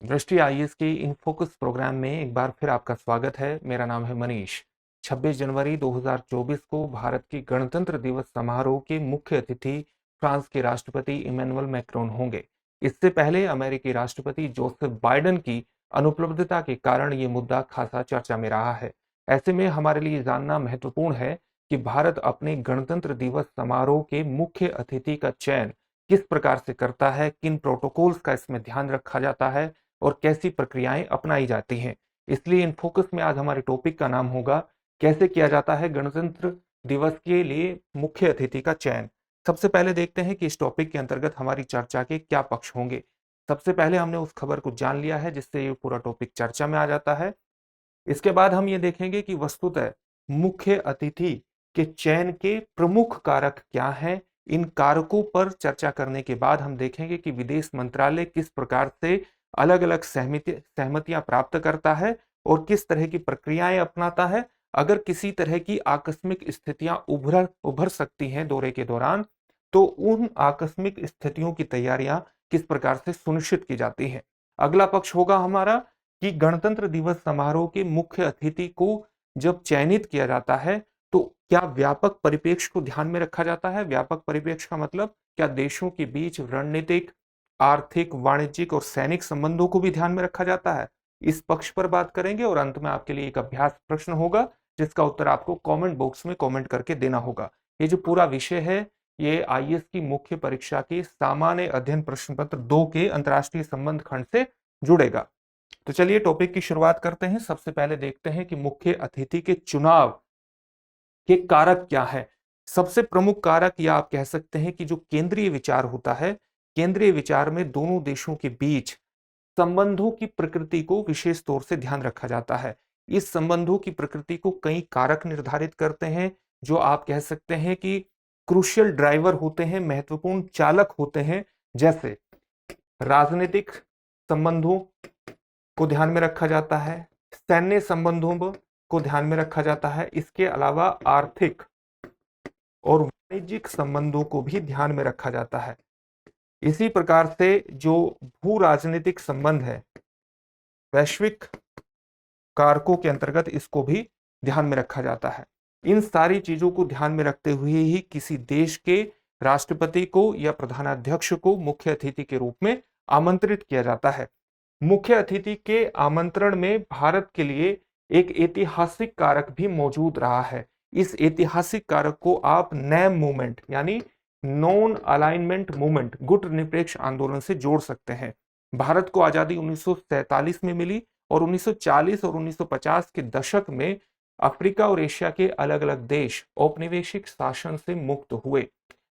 दृष्टि आईएएस के in focus programme में एक बार फिर आपका स्वागत है। मेरा नाम है मनीष। 26 जनवरी 2024 को भारत के गणतंत्र दिवस समारोह के मुख्य अतिथि फ्रांस के राष्ट्रपति इमैनुअल मैक्रोन होंगे। इससे पहले अमेरिकी राष्ट्रपति जोसेफ बाइडेन की अनुपलब्धता के कारण ये मुद्दा खासा चर्चा में रहा है। ऐसे में हमारे लिए जानना महत्वपूर्ण है कि भारत अपने गणतंत्र दिवस समारोह के मुख्य अतिथि का चयन किस प्रकार से करता है, किन प्रोटोकॉल्स का इसमें ध्यान रखा जाता है और कैसी प्रक्रियाएं अपनाई जाती हैं। इसलिए इन फोकस में आज हमारे टॉपिक का नाम होगा कैसे किया जाता है गणतंत्र दिवस के लिए मुख्य अतिथि का चयन। सबसे पहले देखते हैं कि इस टॉपिक के अंतर्गत हमारी चर्चा के क्या पक्ष होंगे। सबसे पहले हमने उस खबर को जान लिया है जिससे ये पूरा टॉपिक चर्चा में आ जाता है। इसके बाद हम ये देखेंगे कि वस्तुतः मुख्य अतिथि के चयन के प्रमुख कारक क्या हैं। इन कारकों पर चर्चा करने के बाद हम देखेंगे कि विदेश मंत्रालय किस प्रकार से अलग-अलग सहमतियां प्राप्त करता है और किस तरह की प्रक्रियाएं अपनाता है। अगर किसी तरह की आकस्मिक स्थितियां उभर सकती हैं दौरे के दौरान, तो उन आकस्मिक स्थितियों की तैयारियां किस प्रकार से सुनिश्चित की जाती हैं। अगला पक्ष होगा हमारा कि गणतंत्र दिवस समारोह के मुख्य अतिथि को जब चयनित किया जाता है तो क्या व्यापक परिप्रेक्ष्य को ध्यान में रखा जाता है। व्यापक परिप्रेक्ष्य का मतलब क्या देशों के बीच रणनीतिक, आर्थिक, वाणिज्यिक और सैनिक संबंधों को भी ध्यान में रखा जाता है। इस पक्ष पर बात करेंगे और अंत में आपके लिए एक अभ्यास प्रश्न होगा जिसका उत्तर आपको कमेंट बॉक्स में कमेंट करके देना होगा। ये जो पूरा विषय है ये आईएएस की मुख्य परीक्षा के सामान्य अध्ययन प्रश्न पत्र 2 के अंतर्राष्ट्रीय संबंध खंड से जुड़ेगा। तो चलिए टॉपिक की शुरुआत करते हैं। सबसे पहले देखते हैं कि मुख्य अतिथि के चुनाव के कारक क्या है। सबसे प्रमुख कारक या आप कह सकते हैं कि जो केंद्रीय विचार होता है, केंद्रीय विचार में दोनों देशों के बीच संबंधों की प्रकृति को विशेष तौर से ध्यान रखा जाता है। इस संबंधों की प्रकृति को कई कारक निर्धारित करते हैं जो आप कह सकते हैं कि क्रूशियल ड्राइवर होते हैं, महत्वपूर्ण चालक होते हैं। जैसे राजनीतिक संबंधों को ध्यान में रखा जाता है, सैन्य संबंधों को ध्यान में रखा जाता है, इसके अलावा आर्थिक और वाणिज्यिक संबंधों को भी ध्यान में रखा जाता है। इसी प्रकार से जो भू राजनीतिक संबंध है, वैश्विक कारकों के अंतर्गत इसको भी ध्यान में रखा जाता है। इन सारी चीजों को ध्यान में रखते हुए ही किसी देश के राष्ट्रपति को या प्रधानाध्यक्ष को मुख्य अतिथि के रूप में आमंत्रित किया जाता है। मुख्य अतिथि के आमंत्रण में भारत के लिए एक ऐतिहासिक कारक भी मौजूद रहा है। इस ऐतिहासिक कारक को आप नैम मूवमेंट यानी नॉन अलाइनमेंट मूवमेंट, गुट निरपेक्ष आंदोलन से जोड़ सकते हैं। भारत को आजादी 1947 में मिली और 1940 और 1950 के दशक में अफ्रीका और एशिया के अलग अलग देश औपनिवेशिक शासन से मुक्त हुए।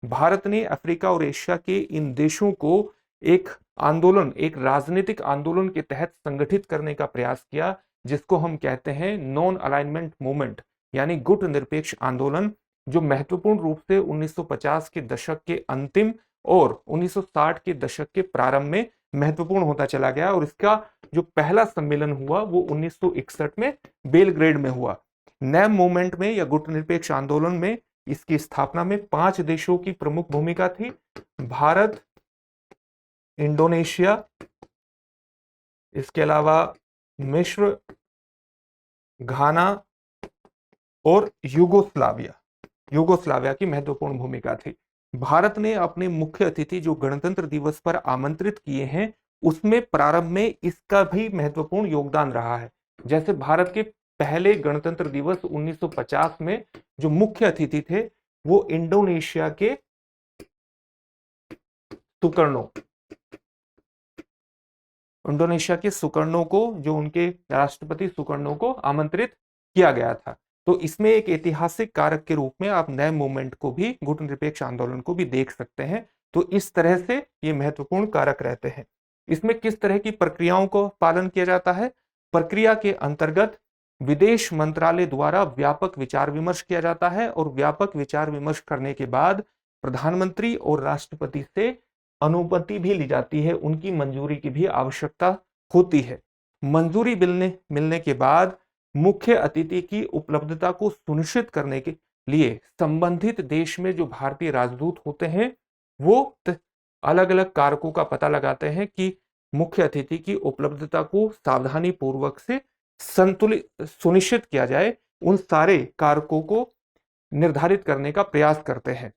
भारत ने अफ्रीका और एशिया के इन देशों को एक आंदोलन, एक राजनीतिक आंदोलन के तहत संगठित करने का प्रयास किया जिसको हम कहते हैं नॉन अलाइनमेंट मूवमेंट यानी गुट निरपेक्ष आंदोलन, जो महत्वपूर्ण रूप से 1950 के दशक के अंतिम और 1960 के दशक के प्रारंभ में महत्वपूर्ण होता चला गया। और इसका जो पहला सम्मेलन हुआ वो 1961 में बेलग्रेड में हुआ। नैम मूवमेंट में या गुट निरपेक्ष आंदोलन में इसकी स्थापना में 5 देशों की प्रमुख भूमिका थी। भारत, इंडोनेशिया, इसके अलावा मिस्र, घाना और यूगोस्लाविया की महत्वपूर्ण भूमिका थी। भारत ने अपने मुख्य अतिथि जो गणतंत्र दिवस पर आमंत्रित किए हैं उसमें प्रारंभ में इसका भी महत्वपूर्ण योगदान रहा है। जैसे भारत के पहले गणतंत्र दिवस 1950 में जो मुख्य अतिथि थे वो इंडोनेशिया के सुकर्णो को, जो उनके राष्ट्रपति सुकर्णो को आमंत्रित किया गया था। तो इसमें एक ऐतिहासिक कारक के रूप में आप नए मूवमेंट को भी, गुट निरपेक्ष आंदोलन को भी देख सकते हैं। तो इस तरह से ये महत्वपूर्ण कारक रहते हैं। इसमें किस तरह की प्रक्रियाओं को पालन किया जाता है। प्रक्रिया के अंतर्गत विदेश मंत्रालय द्वारा व्यापक विचार विमर्श किया जाता है और व्यापक विचार विमर्श करने के बाद प्रधानमंत्री और राष्ट्रपति से अनुमति भी ली जाती है, उनकी मंजूरी की भी आवश्यकता होती है। मंजूरी मिलने के बाद मुख्य अतिथि की उपलब्धता को सुनिश्चित करने के लिए संबंधित देश में जो भारतीय राजदूत होते हैं वो अलग अलग कारकों का पता लगाते हैं कि मुख्य अतिथि की उपलब्धता को सावधानी पूर्वक से संतुलित सुनिश्चित किया जाए, उन सारे कारकों को निर्धारित करने का प्रयास करते हैं।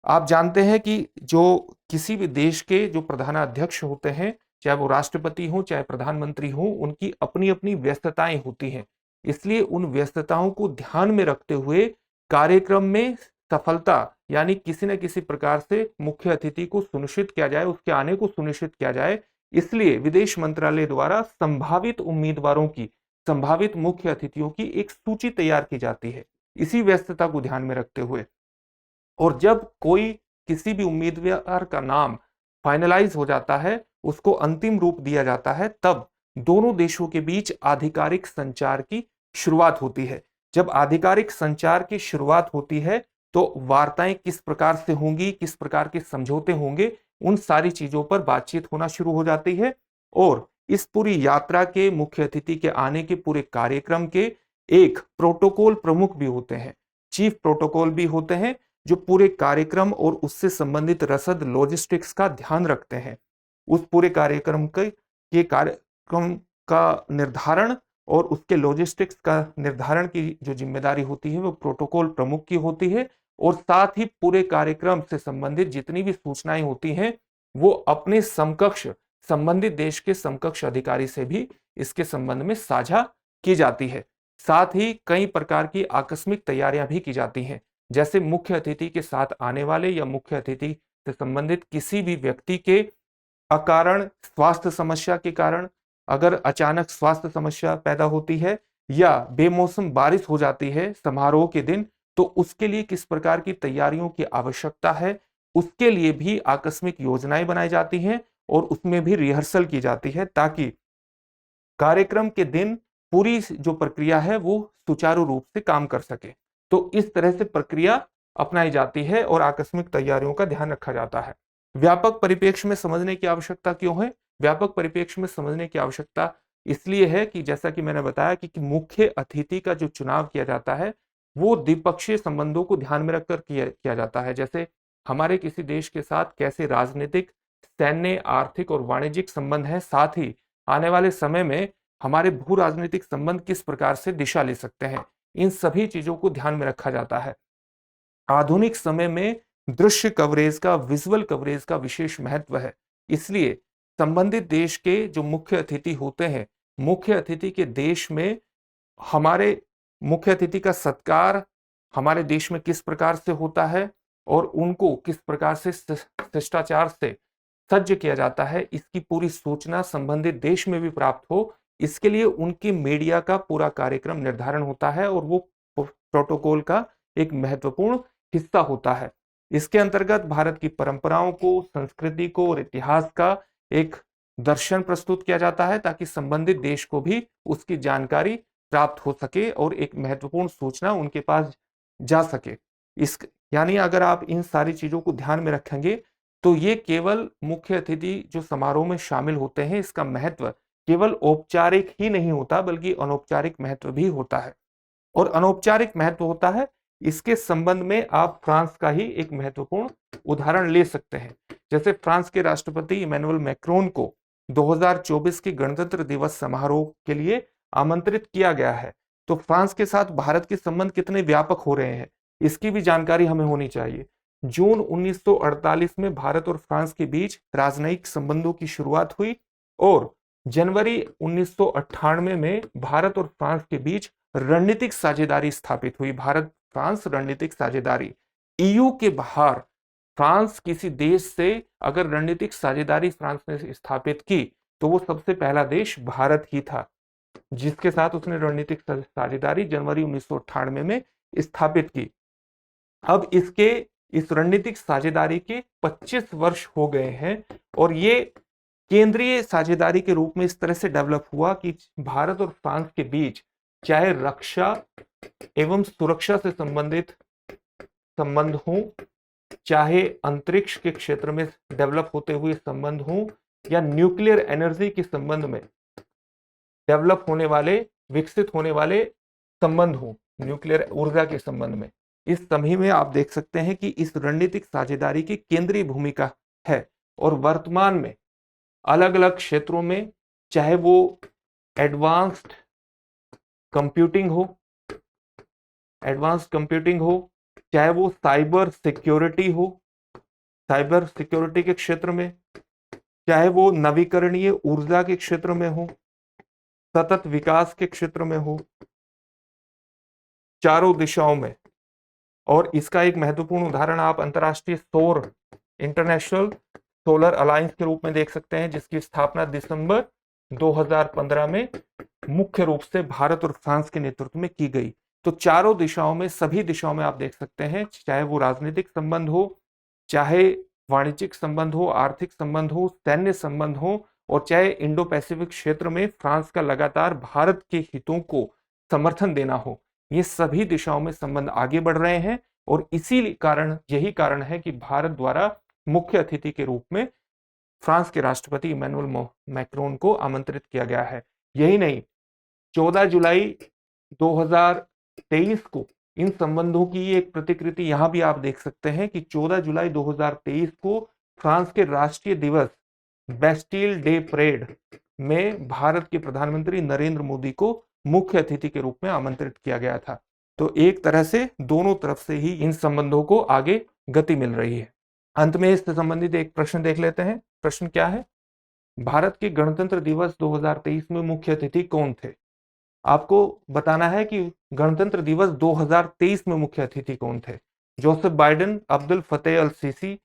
आप जानते हैं कि जो किसी भी देश के जो प्रधानाध्यक्ष होते हैं, चाहे वो राष्ट्रपति हो चाहे प्रधानमंत्री हो, उनकी अपनी अपनी व्यस्तताएं होती हैं। इसलिए उन व्यस्तताओं को ध्यान में रखते हुए कार्यक्रम में सफलता यानी किसी न किसी प्रकार से मुख्य अतिथि को सुनिश्चित किया जाए, उसके आने को सुनिश्चित किया जाए। इसलिए विदेश मंत्रालय द्वारा संभावित उम्मीदवारों की, संभावित मुख्य अतिथियों की एक सूची तैयार की जाती है, इसी व्यस्तता को ध्यान में रखते हुए। और जब कोई किसी भी उम्मीदवार का नाम फाइनलाइज हो जाता है, उसको अंतिम रूप दिया जाता है, तब दोनों देशों के बीच आधिकारिक संचार की शुरुआत होती है। जब आधिकारिक संचार की शुरुआत होती है तो वार्ताएं किस प्रकार से होंगी, किस प्रकार के समझौते होंगे, उन सारी चीजों पर बातचीत होना शुरू हो जाती है। और इस पूरी यात्रा के, मुख्य अतिथि के आने के पूरे कार्यक्रम के एक प्रोटोकॉल प्रमुख भी होते हैं, चीफ प्रोटोकॉल भी होते हैं, जो पूरे कार्यक्रम और उससे संबंधित रसद लॉजिस्टिक्स का ध्यान रखते हैं। उस पूरे कार्यक्रम के कार्यक्रम का निर्धारण और उसके लॉजिस्टिक्स का निर्धारण की जो जिम्मेदारी होती है वो प्रोटोकॉल प्रमुख की होती है। और साथ ही पूरे कार्यक्रम से संबंधित जितनी भी सूचनाएं होती हैं वो अपने समकक्ष, संबंधित देश के समकक्ष अधिकारी से भी इसके संबंध में साझा की जाती है। साथ ही कई प्रकार की आकस्मिक तैयारियां भी की जाती हैं, जैसे मुख्य अतिथि के साथ आने वाले या मुख्य अतिथि से संबंधित किसी भी व्यक्ति के अकारण स्वास्थ्य समस्या के कारण, अगर अचानक स्वास्थ्य समस्या पैदा होती है या बेमौसम बारिश हो जाती है समारोह के दिन, तो उसके लिए किस प्रकार की तैयारियों की आवश्यकता है, उसके लिए भी आकस्मिक योजनाएं बनाई जाती हैं और उसमें भी रिहर्सल की जाती है, ताकि कार्यक्रम के दिन पूरी जो प्रक्रिया है वो सुचारू रूप से काम कर सके। तो इस तरह से प्रक्रिया अपनाई जाती है और आकस्मिक तैयारियों का ध्यान रखा जाता है। व्यापक परिप्रेक्ष्य में समझने की आवश्यकता क्यों है? व्यापक परिप्रेक्ष्य में समझने की आवश्यकता इसलिए है कि जैसा कि मैंने बताया कि मुख्य अतिथि का जो चुनाव किया जाता है वो द्विपक्षीय संबंधों को ध्यान में रखकर किया जाता है। जैसे हमारे किसी देश के साथ कैसे राजनीतिक, सैन्य, आर्थिक और वाणिज्यिक संबंध है, साथ ही आने वाले समय में हमारे भू राजनीतिक संबंध किस प्रकार से दिशा ले सकते हैं, इन सभी चीजों को ध्यान में रखा जाता है। आधुनिक समय में दृश्य कवरेज का, विजुअल कवरेज का विशेष महत्व है। इसलिए संबंधित देश के जो मुख्य अतिथि होते हैं, मुख्य अतिथि के देश में हमारे मुख्य अतिथि का सत्कार हमारे देश में किस प्रकार से होता है और उनको किस प्रकार से शिष्टाचार से सज्ज किया जाता है, इसकी पूरी सूचना संबंधित देश में भी प्राप्त हो, इसके लिए उनकी मीडिया का पूरा कार्यक्रम निर्धारण होता है और वो प्रोटोकॉल का एक महत्वपूर्ण हिस्सा होता है। इसके अंतर्गत भारत की परंपराओं को, संस्कृति को और इतिहास का एक दर्शन प्रस्तुत किया जाता है, ताकि संबंधित देश को भी उसकी जानकारी प्राप्त हो सके और एक महत्वपूर्ण सूचना उनके पास जा सके। इस यानी अगर आप इन सारी चीजों को ध्यान में रखेंगे तो ये केवल मुख्य अतिथि जो समारोह में शामिल होते हैं, इसका महत्व केवल औपचारिक ही नहीं होता बल्कि अनौपचारिक महत्व भी होता है। और अनौपचारिक महत्व होता है, इसके संबंध में आप फ्रांस का ही एक महत्वपूर्ण उदाहरण ले सकते हैं। जैसे फ्रांस के राष्ट्रपति इमैनुअल मैक्रोन को 2024 के गणतंत्र दिवस समारोह के लिए आमंत्रित किया गया है। तो फ्रांस के साथ भारत के संबंध कितने व्यापक हो रहे हैं, इसकी भी जानकारी हमें होनी चाहिए। जून 1948 में भारत और फ्रांस के बीच राजनयिक संबंधों की शुरुआत हुई और जनवरी 1998 में भारत और फ्रांस के बीच रणनीतिक साझेदारी स्थापित हुई। भारत फ्रांस रणनीतिक साझेदारी, ईयू के बाहर फ्रांस किसी देश से अगर रणनीतिक साझेदारी फ्रांस ने स्थापित की तो वो सबसे पहला देश भारत ही था जिसके साथ उसने रणनीतिक साझेदारी जनवरी 1998 में स्थापित की। अब इस रणनीतिक साझेदारी के 25 वर्ष हो गए हैं और ये केंद्रीय साझेदारी के रूप में इस तरह से डेवलप हुआ कि भारत और फ्रांस के बीच चाहे रक्षा एवं सुरक्षा से संबंधित संबंध हो, चाहे अंतरिक्ष के क्षेत्र में डेवलप होते हुए संबंध हो, या न्यूक्लियर एनर्जी के संबंध में डेवलप होने वाले, विकसित होने वाले संबंध हो, न्यूक्लियर ऊर्जा के संबंध में, इस सभी में आप देख सकते हैं कि इस रणनीतिक साझेदारी की केंद्रीय भूमिका है। और वर्तमान में अलग अलग क्षेत्रों में, चाहे वो एडवांस्ड कंप्यूटिंग हो, चाहे वो साइबर सिक्योरिटी हो, साइबर सिक्योरिटी के क्षेत्र में, चाहे वो नवीकरणीय ऊर्जा के क्षेत्र में हो, सतत विकास के क्षेत्र में हो, चारों दिशाओं में। और इसका एक महत्वपूर्ण उदाहरण आप अंतर्राष्ट्रीय सौर इंटरनेशनल सोलर अलायंस के रूप में देख सकते हैं, जिसकी स्थापना दिसंबर 2015 में मुख्य रूप से भारत और फ्रांस के नेतृत्व में की गई। तो चारों दिशाओं में, सभी दिशाओं में आप देख सकते हैं, चाहे वो राजनीतिक संबंध हो, चाहे वाणिज्यिक संबंध हो, आर्थिक संबंध हो, सैन्य संबंध हो, और चाहे इंडो पैसिफिक क्षेत्र में फ्रांस का लगातार भारत के हितों को समर्थन देना हो, ये सभी दिशाओं में संबंध आगे बढ़ रहे हैं। और यही कारण है कि भारत द्वारा मुख्य अतिथि के रूप में फ्रांस के राष्ट्रपति इमैनुअल मैक्रोन को आमंत्रित किया गया है। यही नहीं, 14 जुलाई 2023 को इन संबंधों की एक प्रतिकृति यहां भी आप देख सकते हैं कि 14 जुलाई 2023 को फ्रांस के राष्ट्रीय दिवस बेस्टिल डे परेड में भारत के प्रधानमंत्री नरेंद्र मोदी को मुख्य अतिथि के रूप में आमंत्रित किया गया था। तो एक तरह से दोनों तरफ से ही इन संबंधों को आगे गति मिल रही है। अंत में इससे संबंधित एक प्रश्न देख लेते हैं। प्रश्न क्या है? भारत के गणतंत्र दिवस 2023 में मुख्य अतिथि कौन थे? आपको बताना है कि गणतंत्र दिवस 2023 में मुख्य अतिथि कौन थे। Joseph Biden, Abdel Fattah el Sisi,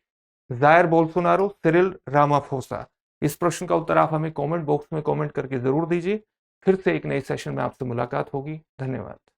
Jair Bolsonaro, Cyril Ramaphosa. इस प्रश्न का उत्तर आप हमें कमेंट बॉक्स में कमेंट करके जरूर दीजिए। फिर से एक नए सेशन में आपसे मुलाकात होगी। धन्यवाद।